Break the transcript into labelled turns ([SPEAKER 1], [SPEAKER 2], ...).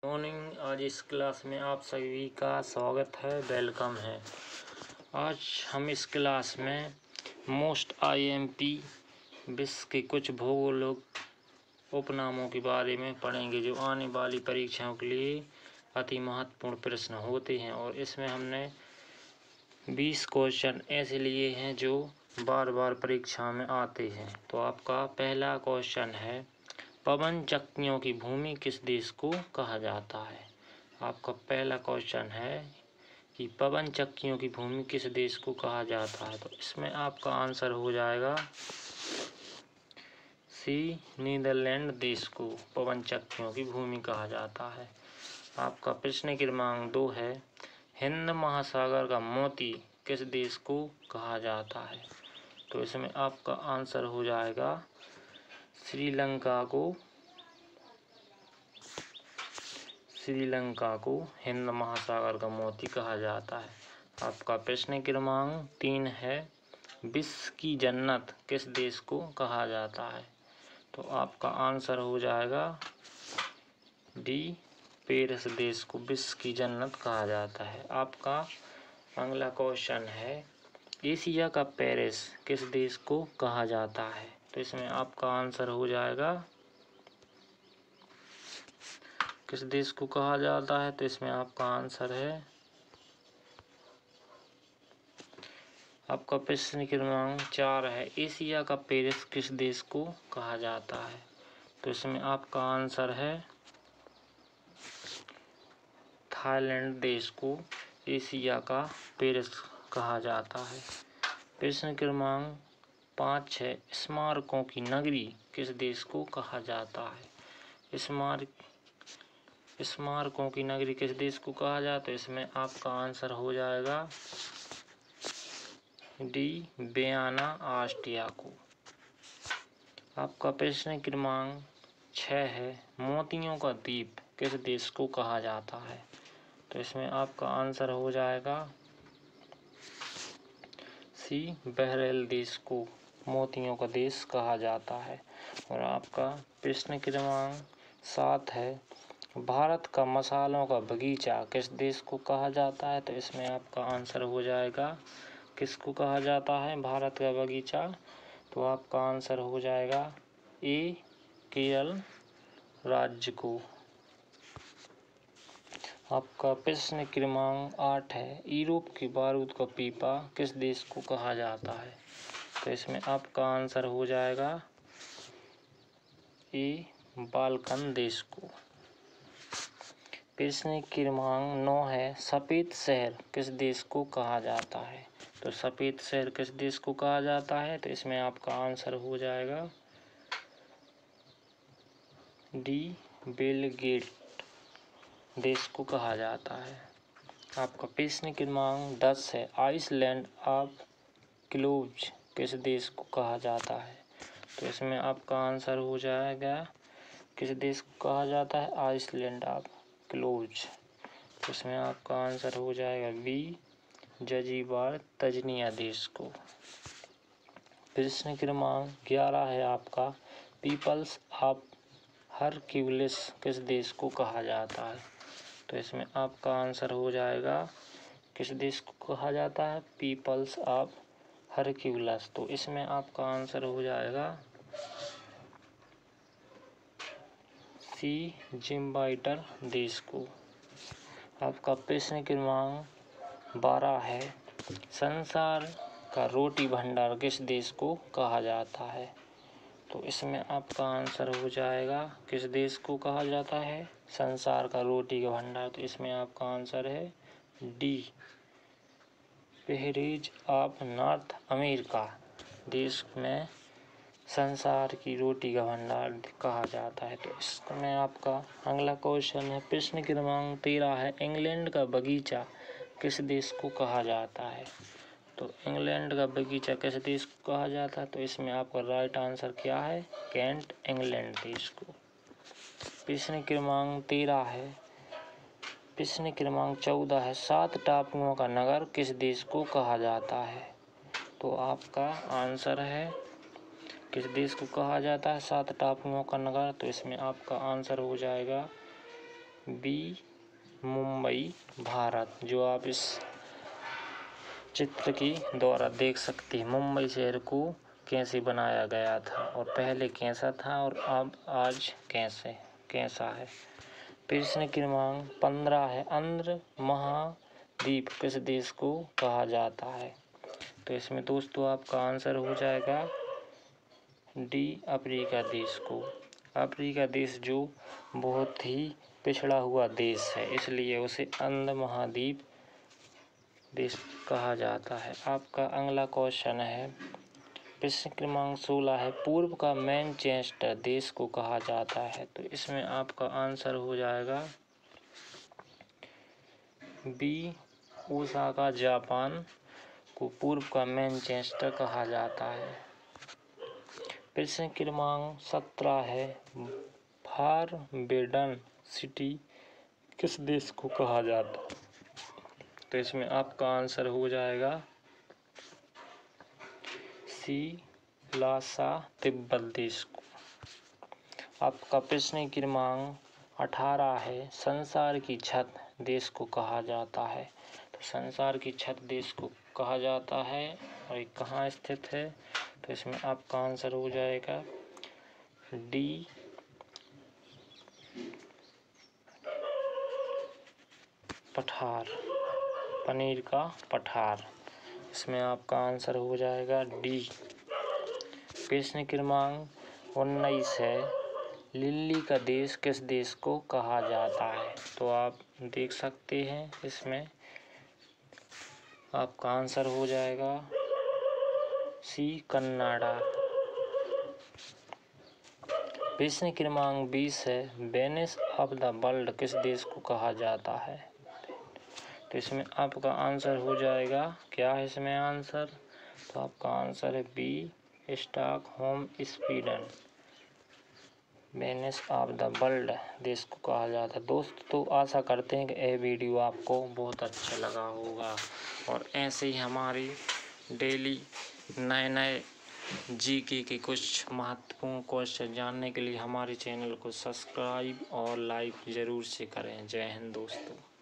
[SPEAKER 1] Morning. आज इस class में आप सभी का स्वागत है, वेलकम है। आज हम इस क्लास में मोस्ट आईएमपी विश्व के कुछ भौगोलिक उपनामों के बारे में पढ़ेंगे जो आने वाली परीक्षाओं के लिए अति महत्वपूर्ण प्रश्न होते हैं। और इसमें हमने 20 क्वेश्चन ऐसे लिए हैं जो बार बार परीक्षा में आते हैं। तो आपका पहला क्वेश्चन है, पवन चक्कियों की भूमि किस देश को कहा जाता है। आपका पहला क्वेश्चन है कि पवन चक्कियों की भूमि किस देश को कहा जाता है। तो इसमें आपका आंसर हो जाएगा सी, नीदरलैंड देश को पवन चक्कियों की भूमि कहा जाता है। आपका प्रश्न क्रमांक 2 है, हिंद महासागर का मोती किस देश को कहा जाता है। तो इसमें आपका आंसर हो जाएगा श्रीलंका को हिंद महासागर का मोती कहा जाता है। आपका प्रश्न क्रमांक 3 है, विश्व की जन्नत किस देश को कहा जाता है। तो आपका आंसर हो जाएगा डी, पेरिस देश को विश्व की जन्नत कहा जाता है। आपका अगला क्वेश्चन है, एशिया का पेरिस किस देश को कहा जाता है। तो इसमें आपका आंसर हो जाएगा किस देश को कहा जाता है। तो इसमें आपका आंसर है, आपका प्रश्न क्रमांक 4 है, एशिया का पेरिस किस देश को कहा जाता है। तो इसमें आपका आंसर है थाईलैंड देश को एशिया का पेरिस कहा जाता है। प्रश्न क्रमांक 5 है, स्मारकों की नगरी किस देश को कहा जाता है। स्मारकों की नगरी किस देश को कहा जाता है। इसमें आपका आंसर हो जाएगा डी, वियना ऑस्ट्रिया को। आपका प्रश्न क्रमांक 6 है, मोतियों का द्वीप किस देश को कहा जाता है। तो इसमें आपका आंसर हो जाएगा सी, बहरीन देश को मोतियों का देश कहा जाता है। और आपका प्रश्न क्रमांक 7 है, भारत का मसालों का बगीचा किस देश को कहा जाता है। तो इसमें आपका आंसर हो जाएगा, किसको कहा जाता है भारत का बगीचा। तो आपका आंसर हो जाएगा ए, केरल राज्य को। आपका प्रश्न क्रमांक 8 है, यूरोप के बारूद का पीपा किस देश को कहा जाता है। तो इसमें आपका आंसर हो जाएगा ए, बाल्कन देश को। प्रश्न क्रमांक 9 है, सफेद शहर किस देश को कहा जाता है। तो सफेद शहर किस देश को कहा जाता है। तो इसमें आपका आंसर हो जाएगा डी, बेलग्रेड देश को कहा जाता है। आपका प्रश्न क्रमांक 10 है, आइसलैंड ऑफ क्लोज किस देश को कहा जाता है। तो इसमें आपका आंसर हो जाएगा, किस देश को कहा जाता है आइसलैंड ऑफ क्लोज। तो इसमें आपका आंसर हो जाएगा बी, जंजीबार तंजानिया देश को। प्रश्न क्रमांक 11 है आपका, पीपल्स ऑफ हरक्यूलिस किस देश को कहा जाता है। तो इसमें आपका आंसर हो जाएगा, किस देश को कहा जाता है पीपल्स ऑफ हरक्यूलिस। तो इसमें आपका आंसर हो जाएगा सी, जिम्बाब्वे देश को। आपका प्रश्न क्रमांक 12 है, संसार का रोटी भंडार किस देश को कहा जाता है। तो इसमें आपका आंसर हो जाएगा, किस देश को कहा जाता है संसार का रोटी का भंडार। तो इसमें आपका आंसर है D, Paris of north America देश में संसार की रोटी का भंडार कहा जाता है। तो इसमें आपका अगला क्वेश्चन है, प्रश्न क्रमांक 13 है, इंग्लैंड का बगीचा किस देश को कहा जाता है। तो इंग्लैंड का बगीचा किस देश को कहा जाता है। तो इसमें आपका राइट आंसर क्या है, कैंट इंग्लैंड देश को। प्रश्न क्रमांक 13 है, प्रश्न क्रमांक 14 है, 7 टापुओं का नगर किस देश को कहा जाता है। तो आपका आंसर है, किस देश को कहा जाता है 7 टापुओं का नगर। तो इसमें आपका आंसर हो जाएगा बी मुंबई भारत। जो आप इस चित्र की द्वारा देख सकते हैं, मुंबई शहर को कैसे बनाया गया था और पहले कैसा था और अब आज कैसा है। प्रश्न क्रमांक 15 है, आंध्र महाद्वीप किस देश को कहा जाता है। तो इसमें दोस्तों आपका आंसर हो जाएगा डी, अफ्रीका देश को। अफ्रीका देश जो बहुत ही पिछड़ा हुआ देश है, इसलिए उसे आंध्र महाद्वीप देश कहा जाता है। आपका अगला क्वेश्चन है, प्रश्न क्रमांक 16 है, पूर्व का मैनचेस्टर देश को कहा जाता है। तो इसमें आपका आंसर हो जाएगा बी, ओसाका जापान को पूर्व का मैनचेस्टर कहा जाता है। प्रश्न क्रमांक 17 है, बारबेडन सिटी किस देश को कहा जाता है। तो इसमें आपका आंसर हो जाएगा सी, लासा तिब्बत देश को। आपका प्रश्न क्रमांक 18 है, संसार की छत देश को कहा जाता है। तो संसार की छत देश को कहा जाता है और ये कहाँ स्थित है। तो इसमें आपका आंसर हो जाएगा डी, पठार, पनीर का पठार। इसमें आपका आंसर हो जाएगा डी। प्रश्न क्रमांक 19 है, लिली का देश किस देश को कहा जाता है। तो आप देख सकते हैं, इसमें आपका आंसर हो जाएगा सी, कनाडा। प्रश्न क्रमांक 20 है, वेनिस ऑफ द वर्ल्ड किस देश को कहा जाता है। तो इसमें आपका आंसर हो जाएगा, क्या है इसमें आंसर। तो आपका आंसर है B, Stockholm Sweden. Venice of the world देश को कहा जाता है। दोस्त तो आशा करते हैं कि यह वीडियो आपको बहुत अच्छा लगा होगा और ऐसे ही हमारी डेली नए जीके के कुछ महत्वपूर्ण क्वेश्चन जानने के लिए हमारे चैनल को सब्सक्राइब और लाइक ज़रूर से करें। जय हिंद दोस्तों।